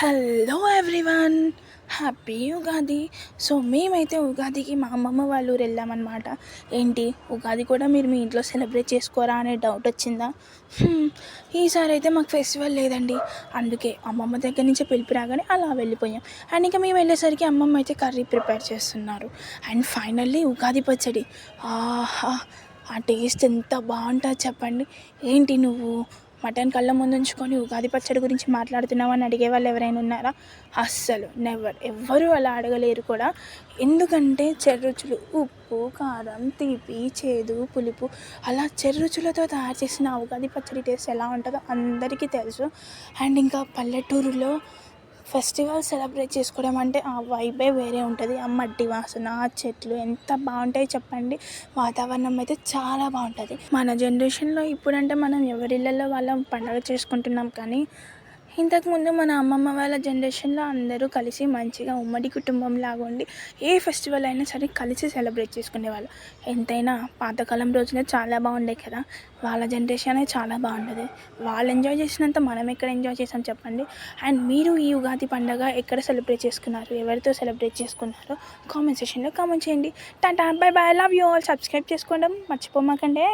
Hello everyone, happy Ugadi. So మేమైతే ఉగాదికి మా అమ్మమ్మ వాళ్ళ ఊరు వెళ్ళామన్నమాట. ఏంటి ఉగాది కూడా మీరు మీ ఇంట్లో సెలబ్రేట్ చేసుకోరా అనే డౌట్ వచ్చిందా? ఈసారి అయితే మాకు ఫెస్టివల్ లేదండి. అందుకే అమ్మమ్మ దగ్గర నుంచి పిలిపి రాగానే అలా వెళ్ళిపోయాం. అండ్ ఇంకా మేము వెళ్ళేసరికి అమ్మమ్మ అయితే కర్రీ ప్రిపేర్ చేస్తున్నారు. అండ్ ఫైనల్లీ ఉగాది పచ్చడి. ఆహా, ఆ టేస్ట్ ఎంత బాగుంటుందో చెప్పండి. ఏంటి నువ్వు మటన్ కళ్ళ ముందు ఉంచుకొని ఉగాది పచ్చడి గురించి మాట్లాడుతున్నావు అని అడిగే వాళ్ళు ఎవరైనా ఉన్నారా? అస్సలు నెవర్, ఎవ్వరూ అలా అడగలేరు కూడా. ఎందుకంటే చెర్రుచులు ఉప్పు, కారం, తీపి, చేదు, పులుపు అలా చెర్రుచులతో తయారు చేసిన ఉగాది పచ్చడి టేస్ట్ ఎలా ఉంటుందో అందరికీ తెలుసు. అండ్ ఇంకా పల్లెటూరులో ఫెస్టివల్ సెలబ్రేట్ చేసుకోవడం అంటే ఆ వైబే వేరే ఉంటుంది. ఆ మట్టి వాసన, ఆ చెట్లు ఎంత బాగుంటాయి చెప్పండి. వాతావరణం అయితే చాలా బాగుంటుంది. మన జనరేషన్లో ఇప్పుడంటే మనం ఎవరిళ్ళల్లో వాళ్ళ పండగ చేసుకుంటున్నాం, కానీ ఇంతకుముందు మన అమ్మమ్మ వాళ్ళ జనరేషన్లో అందరూ కలిసి మంచిగా ఉమ్మడి కుటుంబం లాగా ఉండి ఏ ఫెస్టివల్ అయినా సరే కలిసి సెలబ్రేట్ చేసుకునేవాళ్ళు. ఎంతైనా పాతకాలం రోజులే చాలా బాగుండే కదా. వాళ్ళ జనరేషనే చాలా బాగుంటుంది. వాళ్ళు ఎంజాయ్ చేసినంత మనం ఎక్కడ ఎంజాయ్ చేసాం చెప్పండి. అండ్ మీరు ఈ ఉగాది పండుగ ఎక్కడ సెలబ్రేట్ చేసుకున్నారు, ఎవరితో సెలబ్రేట్ చేసుకున్నారో కామెంట్ సెక్షన్లో కామెంట్ చేయండి. Tata, by by, love you all. Subscribe చేసుకోవడం మర్చిపోమాకండి.